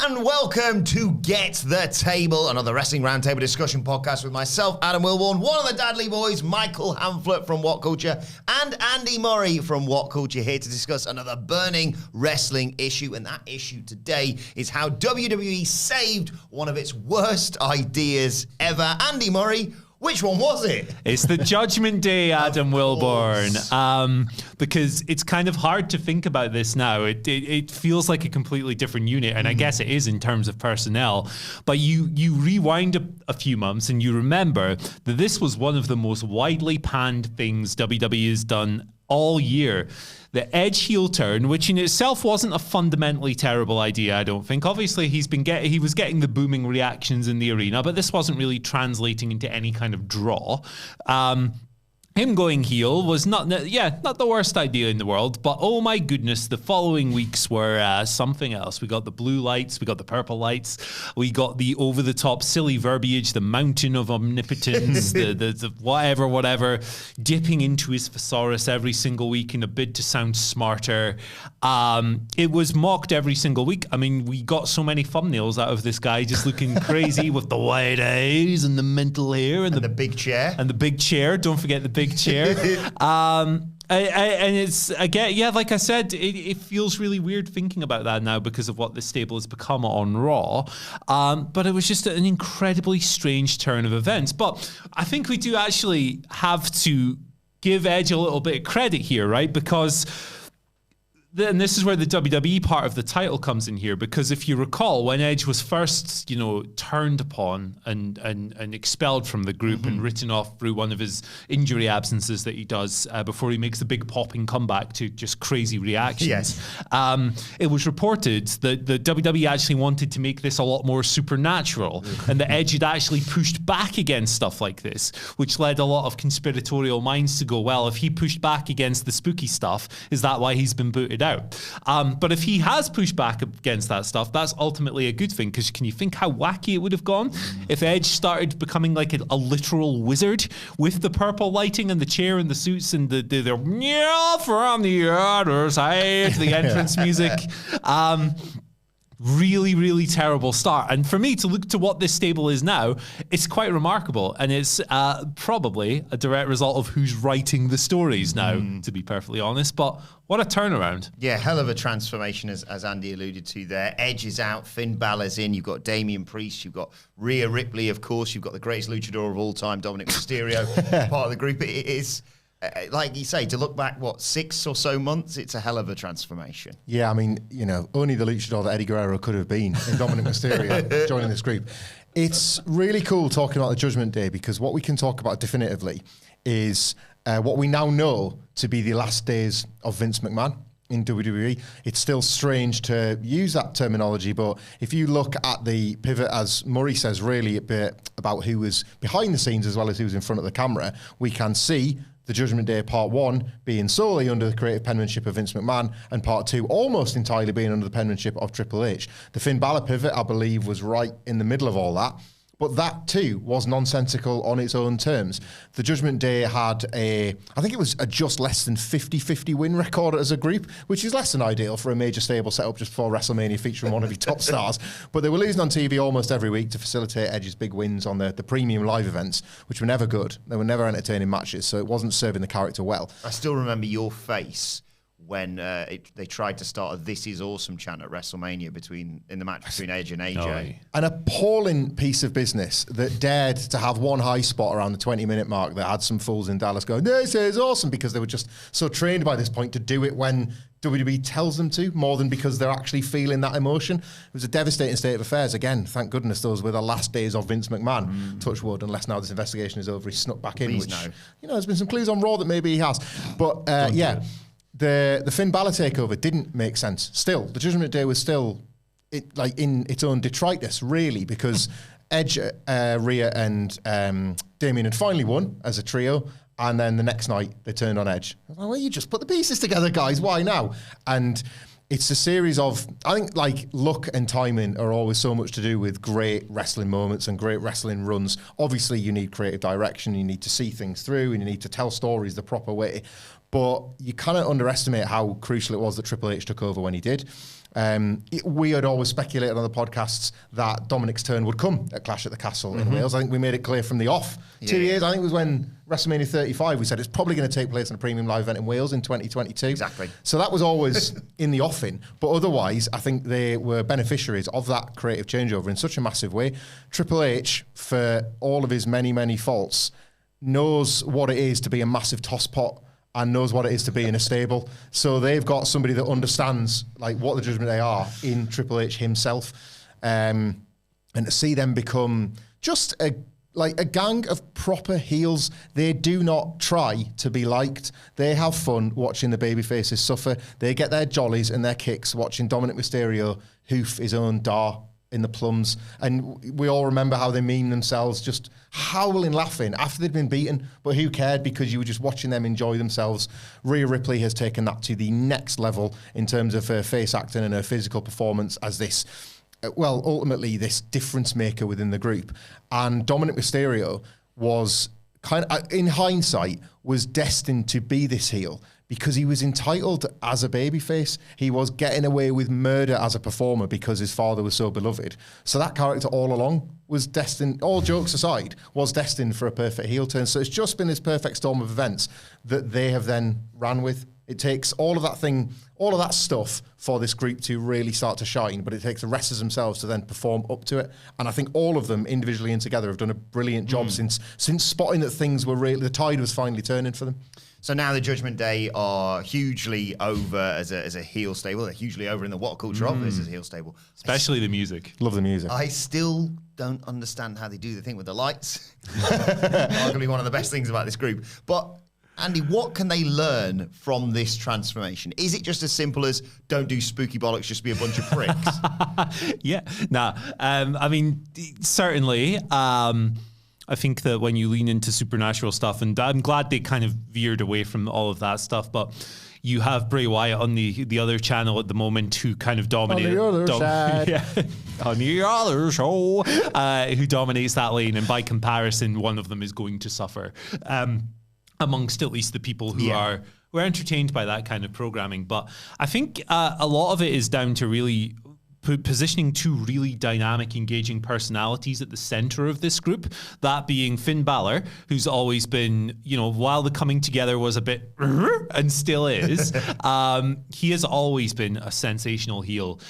And welcome to Get the Table, another Wrestling Roundtable discussion podcast with myself, Adam Wilborn, one of the Dudley boys, Michael Hamflett from WhatCulture, and Andy Murray from WhatCulture, here to discuss another burning wrestling issue. And that issue today is how WWE saved one of its worst ideas ever. Andy Murray, which one was it? It's the Judgment Day, Adam Wilborn. Because it's kind of hard to think about this now. It feels like a completely different unit, and I guess it is in terms of personnel. But you rewind a few months and you remember that this was one of the most widely panned things WWE has done all year. The Edge heel turn, which in itself wasn't a fundamentally terrible idea, I don't think. Obviously, he was getting the booming reactions in the arena, but this wasn't really translating into any kind of draw. Him going heel was not the worst idea in the world, but oh my goodness, the following weeks were something else. We got the blue lights, we got the purple lights, we got the over-the-top silly verbiage, the mountain of omnipotence, the whatever, dipping into his thesaurus every single week in a bid to sound smarter. It was mocked every single week. I mean, we got so many thumbnails out of this guy just looking crazy with the white eyes and the mental hair and the big chair. And the big chair. Don't forget the big chair. And it's, again, like I said, it feels really weird thinking about that now because of what this stable has become on Raw. But it was just an incredibly strange turn of events. But I think we do actually have to give Edge a little bit of credit here, right? Because and this is where the WWE part of the title comes in here, because if you recall, when Edge was first, turned upon and expelled from the group and written off through one of his injury absences that he does before he makes a big popping comeback to just crazy reactions. Yes. It was reported that the WWE actually wanted to make this a lot more supernatural, and that Edge had actually pushed back against stuff like this, which led a lot of conspiratorial minds to go, well, if he pushed back against the spooky stuff, is that why he's been booted out? But if he has pushed back against that stuff, that's ultimately a good thing, because can you think how wacky it would have gone if Edge started becoming like a literal wizard with the purple lighting and the chair and the suits and the from the other side, the entrance music. Really, really terrible start. And for me to look to what this stable is now, it's quite remarkable. And it's probably a direct result of who's writing the stories now, to be perfectly honest. But what a turnaround. Yeah, hell of a transformation, as Andy alluded to there. Edge is out, Finn Balor's in, you've got Damian Priest, you've got Rhea Ripley, of course, you've got the greatest luchador of all time, Dominic Mysterio, part of the group. It is, like you say, to look back, 6 or so months, it's a hell of a transformation. Yeah, I mean, only the luchador that Eddie Guerrero could have been in Dominic Mysterio joining this group. It's really cool talking about the Judgment Day, because what we can talk about definitively is what we now know to be the last days of Vince McMahon in WWE. It's still strange to use that terminology, but if you look at the pivot, as Murray says, really a bit about who was behind the scenes as well as who was in front of the camera, we can see the Judgment Day Part 1 being solely under the creative penmanship of Vince McMahon, and Part 2 almost entirely being under the penmanship of Triple H. The Finn Balor pivot, I believe, was right in the middle of all that. But that too was nonsensical on its own terms. The Judgment Day had I think it was a just less than 50-50 win record as a group, which is less than ideal for a major stable set up just before WrestleMania featuring one of your top stars. But they were losing on TV almost every week to facilitate Edge's big wins on the premium live events, which were never good. They were never entertaining matches, so it wasn't serving the character well. I still remember your face when they tried to start a "This Is Awesome" chant at WrestleMania in the match between Edge and AJ. An appalling piece of business that dared to have one high spot around the 20-minute mark that had some fools in Dallas going, "This is awesome," because they were just so trained by this point to do it when WWE tells them to, more than because they're actually feeling that emotion. It was a devastating state of affairs. Again, thank goodness those were the last days of Vince McMahon. Touch wood, unless now this investigation is over, he snuck back in. Please which, no. There's been some clues on Raw that maybe he has. But The Finn Balor takeover didn't make sense. Still, the Judgment Day was still in its own detritus, really, because Edge, Rhea, and Damien had finally won as a trio, and then the next night they turned on Edge. I was like, well, you just put the pieces together, guys. Why now? And it's a series of, I think, luck and timing are always so much to do with great wrestling moments and great wrestling runs. Obviously, you need creative direction, you need to see things through, and you need to tell stories the proper way. But you cannot underestimate how crucial it was that Triple H took over when he did. We had always speculated on the podcasts that Dominic's turn would come at Clash at the Castle in Wales. I think we made it clear from the off. 2 years, I think it was when WrestleMania 35, we said it's probably going to take place in a premium live event in Wales in 2022. Exactly. So that was always in the offing. But otherwise, I think they were beneficiaries of that creative changeover in such a massive way. Triple H, for all of his many, many faults, knows what it is to be a massive tosspot and knows what it is to be in a stable. So they've got somebody that understands like what the Judgment Day are in Triple H himself. And to see them become just a gang of proper heels. They do not try to be liked. They have fun watching the babyfaces suffer. They get their jollies and their kicks watching Dominic Mysterio hoof his own dar in the plums. And we all remember how they meme themselves just howling laughing after they'd been beaten, but who cared because you were just watching them enjoy themselves. Rhea Ripley has taken that to the next level in terms of her face acting and her physical performance as this, well, ultimately this difference maker within the group. And Dominic Mysterio was kind of, in hindsight, was destined to be this heel because he was entitled as a babyface. He was getting away with murder as a performer because his father was so beloved. So that character all along was destined, all jokes aside, was destined for a perfect heel turn. So it's just been this perfect storm of events that they have then ran with. It takes all of that stuff for this group to really start to shine, but it takes the wrestlers themselves to then perform up to it. And I think all of them, individually and together, have done a brilliant job since spotting that things were really, the tide was finally turning for them. So now the Judgment Day are hugely over as a heel stable. They're hugely over in the WhatCulture office as a heel stable. Especially the music. Love the music. I still don't understand how they do the thing with the lights. Arguably one of the best things about this group. But Andy, what can they learn from this transformation? Is it just as simple as don't do spooky bollocks, just be a bunch of pricks? Yeah, I mean, certainly. I think that when you lean into supernatural stuff, and I'm glad they kind of veered away from all of that stuff, but you have Bray Wyatt on the other channel at the moment who kind of dominates. On the other side. Yeah, on the other show, who dominates that lane, and by comparison, one of them is going to suffer. Amongst at least the people who are entertained by that kind of programming. But I think a lot of it is down to really positioning two really dynamic, engaging personalities at the center of this group, that being Finn Balor, who's always been, while the coming together was a bit and still is, he has always been a sensational heel.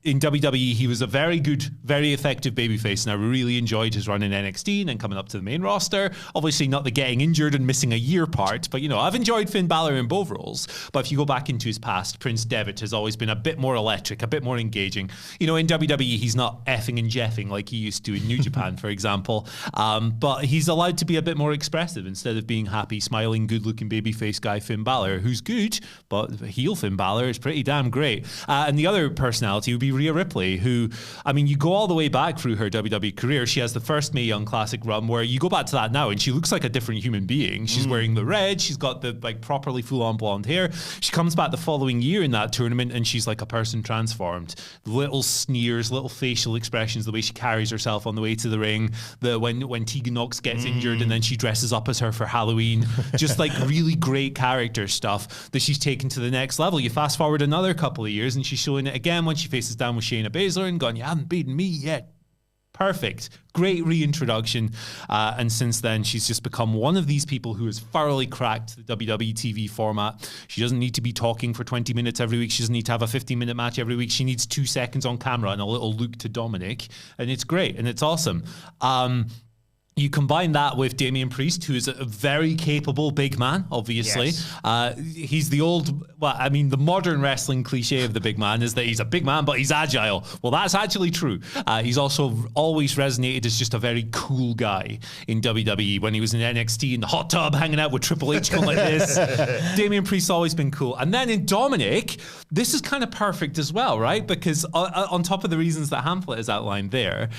In WWE, he was a very good, very effective babyface, and I really enjoyed his run in NXT and then coming up to the main roster. Obviously, not the getting injured and missing a year part, but, I've enjoyed Finn Balor in both roles. But if you go back into his past, Prince Devitt has always been a bit more electric, a bit more engaging. In WWE, he's not effing and jeffing like he used to in New Japan, for example. But he's allowed to be a bit more expressive instead of being happy, smiling, good-looking babyface guy Finn Balor, who's good, but heel Finn Balor is pretty damn great. And the other personality would be Rhea Ripley, who, you go all the way back through her WWE career. She has the first Mae Young Classic run where you go back to that now and she looks like a different human being. She's wearing the red, she's got the properly full-on blonde hair. She comes back the following year in that tournament and she's like a person transformed. Little sneers, little facial expressions, the way she carries herself on the way to the ring, when Tegan Knox gets injured and then she dresses up as her for Halloween. Just like really great character stuff that she's taken to the next level. You fast forward another couple of years and she's showing it again when she faces down with Shayna Baszler and gone, you haven't beaten me yet. Perfect. Great reintroduction. And since then, she's just become one of these people who has thoroughly cracked the WWE TV format. She doesn't need to be talking for 20 minutes every week. She doesn't need to have a 15-minute match every week. She needs 2 seconds on camera and a little look to Dominic. And it's great and it's awesome. You combine that with Damian Priest, who is a very capable big man, obviously. Yes. He's the modern wrestling cliche of the big man is that he's a big man, but he's agile. Well, that's actually true. He's also always resonated as just a very cool guy in WWE. When he was in NXT in the hot tub, hanging out with Triple H going like this. Damian Priest's always been cool. And then in Dominic, this is kind of perfect as well, right? Because on top of the reasons that Hamlet has outlined there,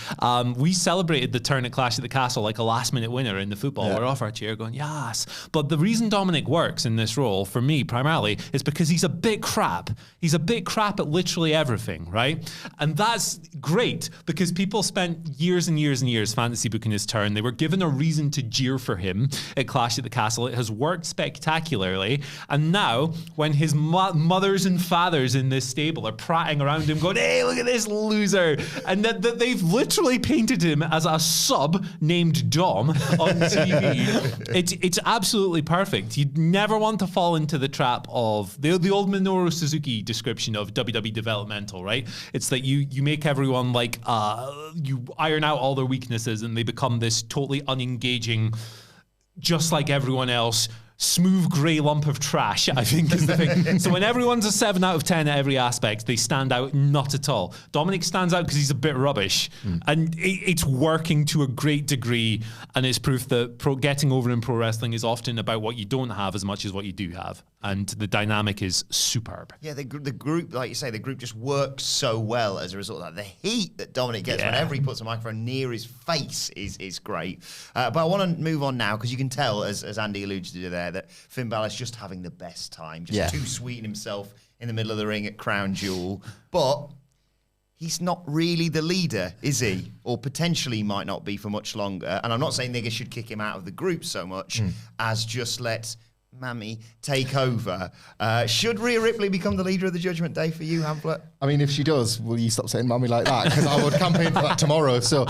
we celebrated the turn at Clash at the Castle reversal, like a last-minute winner in the football. We're off our chair going, yes. But the reason Dominic works in this role, for me, primarily, is because he's a bit crap. He's a bit crap at literally everything, right? And that's great, because people spent years and years and years fantasy booking his turn. They were given a reason to jeer for him at Clash at the Castle. It has worked spectacularly. And now, when his mothers and fathers in this stable are prattling around him going, hey, look at this loser. And that they've literally painted him as a sub named Dom on TV. It's absolutely perfect. You'd never want to fall into the trap of the old Minoru Suzuki description of WWE developmental, right? It's that you make everyone like, you iron out all their weaknesses and they become this totally unengaging, just like everyone else, smooth grey lump of trash, I think is the thing. So when everyone's a 7 out of 10 at every aspect, they stand out not at all. Dominic stands out because he's a bit rubbish. And it's working to a great degree, and it's proof that getting over in pro wrestling is often about what you don't have as much as what you do have. And the dynamic is superb. Yeah, the group, like you say, the group just works so well as a result of that. The heat that Dominic gets whenever he puts a microphone near his face is great. But I want to move on now, because you can tell, as Andy alluded to there, that Finn Balor's just having the best time, just too sweet himself in the middle of the ring at Crown Jewel. But he's not really the leader, is he? Or potentially might not be for much longer. And I'm not saying niggas should kick him out of the group so much as just let Mammy take over. Should Rhea Ripley become the leader of the Judgment Day for you, Hamlet? I mean, if she does, will you stop saying Mammy like that? Because I would campaign for that tomorrow. So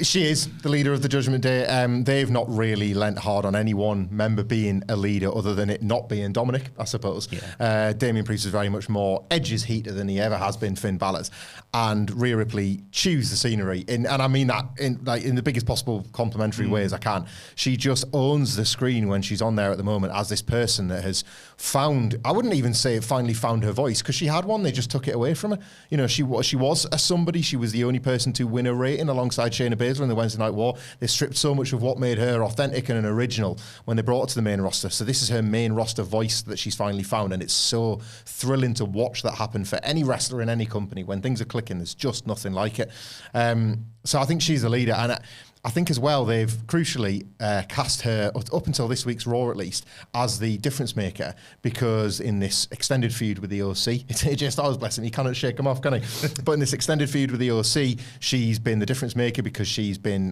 she is the leader of the Judgment Day. They've not really lent hard on any one member being a leader other than it not being Dominic, I suppose. Yeah. Damian Priest is very much more edges heater than he ever has been Finn Balor's. And Rhea Ripley chews the scenery. And I mean that in the biggest possible complimentary ways I can. She just owns the screen when she's on there at the moment as this person that has found, I wouldn't even say finally found her voice, because she had one, they just took it away from her. You know, she was a somebody. She was the only person to win a rating alongside Shayna Baszler in the Wednesday Night War. They stripped so much of what made her authentic and an original when they brought her to the main roster. So this is her main roster voice that she's finally found, and it's so thrilling to watch that happen for any wrestler in any company. When things are clicking, there's just nothing like it. So I think she's the leader, and I think as well they've crucially cast her, up until this week's Raw at least, as the difference maker, because in this extended feud with the OC, it's AJ Styles, bless him, he cannot shake him off, can he? But in this extended feud with the OC, she's been the difference maker because she's given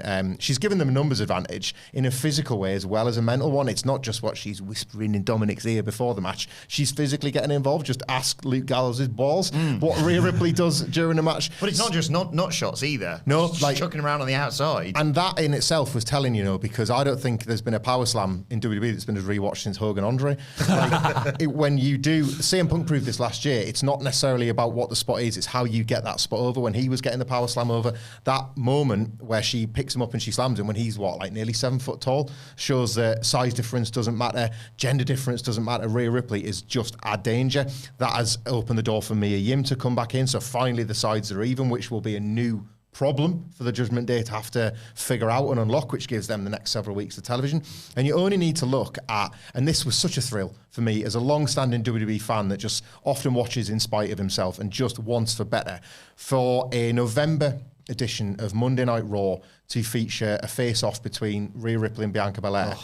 them a numbers advantage in a physical way as well as a mental one. It's not just what she's whispering in Dominic's ear before the match. She's physically getting involved. Just ask Luke Gallows' balls what Rhea Ripley does during the match. But it's not just not shots either. No, just like chucking around on the outside. And that in itself was telling, because I don't think there's been a power slam in WWE that's been as rewatched since Hogan Andre. When you do, CM Punk proved this last year, it's not necessarily about what the spot is, it's how you get that spot over. When he was getting the power slam over, that moment where she picks him up and she slams him when he's nearly 7 foot tall, shows that size difference doesn't matter, gender difference doesn't matter. Rhea Ripley is just a danger. That has opened the door for Mia Yim to come back in, so finally the sides are even, which will be a new problem for the Judgment Day to have to figure out and unlock, which gives them the next several weeks of television. And you only need to look at, and this was such a thrill for me as a long-standing WWE fan that just often watches in spite of himself and just wants for better, for a November edition of Monday Night Raw to feature a face-off between Rhea Ripley and Bianca Belair.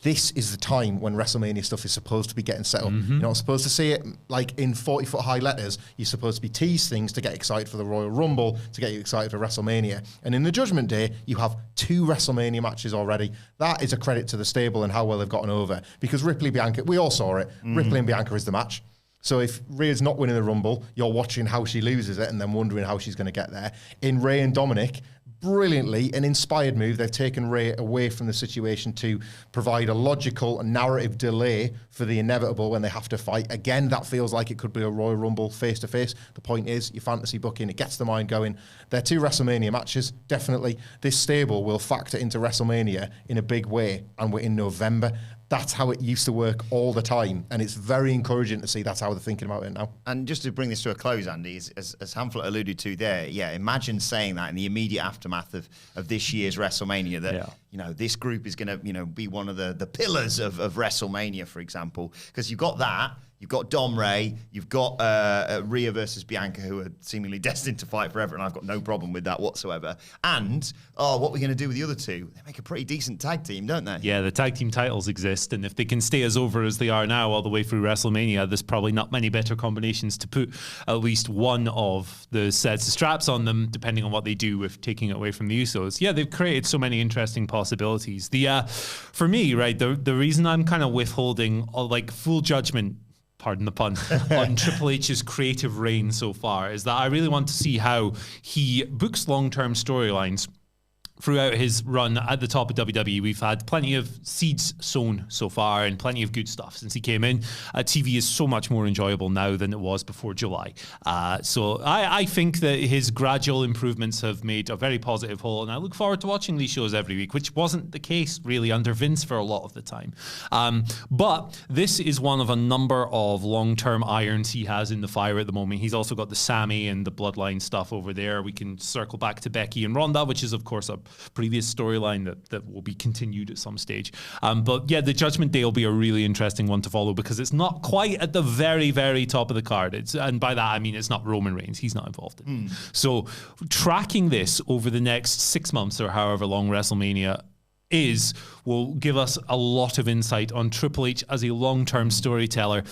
This is the time when WrestleMania stuff is supposed to be getting set up. You're not supposed to see it like in 40-foot high letters. You're supposed to be teased things to get excited for the Royal Rumble, to get you excited for WrestleMania. And in the Judgment Day, you have 2 WrestleMania matches already. That is a credit to the stable and how well they've gotten over. Because Ripley-Bianca, we all saw it. Ripley and Bianca is the match. So if Rhea's not winning the Rumble, you're watching how she loses it and then wondering how she's going to get there. In Rhea and Dominic, brilliantly, an inspired move. They've taken Rhea away from the situation to provide a logical narrative delay for the inevitable when they have to fight. Again, that feels like it could be a Royal Rumble face-to-face. The point is, your fantasy booking, it gets the mind going. They're 2 WrestleMania matches, definitely. This stable will factor into WrestleMania in a big way, and we're in November. That's how it used to work all the time, and it's very encouraging to see that's how they're thinking about it now. And just to bring this to a close, Andy, as Hamlet alluded to there, imagine saying that in the immediate aftermath of this year's WrestleMania, that this group is going to be one of the pillars of WrestleMania, for example, because you've got that. You've got Dom Ray. You've got Rhea versus Bianca, who are seemingly destined to fight forever, and I've got no problem with that whatsoever. And, what we're going to do with the other two? They make a pretty decent tag team, don't they? Yeah, the tag team titles exist, and if they can stay as over as they are now all the way through WrestleMania, there's probably not many better combinations to put at least one of the sets of straps on them, depending on what they do with taking it away from the Usos. Yeah, they've created so many interesting possibilities. For me, right, the reason I'm kind of withholding full judgment, pardon the pun, on Triple H's creative reign so far is that I really want to see how he books long-term storylines. Throughout his run at the top of WWE, we've had plenty of seeds sown so far and plenty of good stuff since he came in. TV is so much more enjoyable now than it was before July. So I think that his gradual improvements have made a very positive whole, and I look forward to watching these shows every week, which wasn't the case really under Vince for a lot of the time. But this is one of a number of long-term irons he has in the fire at the moment. He's also got the Sammy and the Bloodline stuff over there. We can circle back to Becky and Ronda, which is, of course, a previous storyline that will be continued at some stage. But yeah, the Judgment Day will be a really interesting one to follow because it's not quite at the very, very top of the card. And by that, I mean it's not Roman Reigns. He's not involved in it. So tracking this over the next 6 months or however long WrestleMania will give us a lot of insight on Triple H as a long-term storyteller.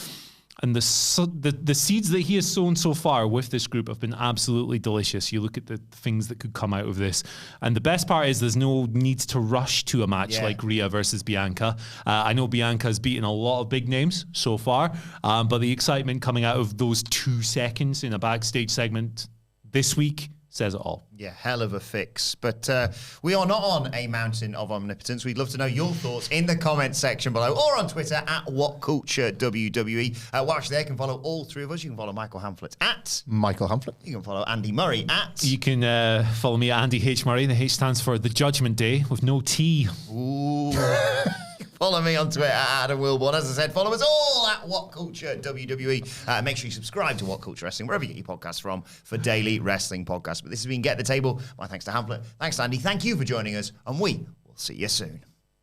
And the seeds that he has sown so far with this group have been absolutely delicious. You look at the things that could come out of this. And the best part is there's no need to rush to a match like Rhea versus Bianca. I know Bianca's beaten a lot of big names so far, but the excitement coming out of those 2 seconds in a backstage segment this week says it all. Yeah, hell of a fix. But we are not on a mountain of omnipotence. We'd love to know your thoughts in the comments section below or on Twitter at WhatCultureWWE. Watch there, you can follow all 3 of us. You can follow Michael Hamflett at Michael Hamflett. You can follow Andy Murray at You can follow me at Andy H. Murray. The H stands for the Judgment Day with no T. Ooh. Follow me on Twitter at Adam Wilborn. As I said, follow us all at WhatCultureWWE. Make sure you subscribe to What Culture Wrestling, wherever you get your podcasts from, for daily wrestling podcasts. But this has been Get the Table. My thanks to Hamflett. Thanks to Andy. Thank you for joining us. And we will see you soon.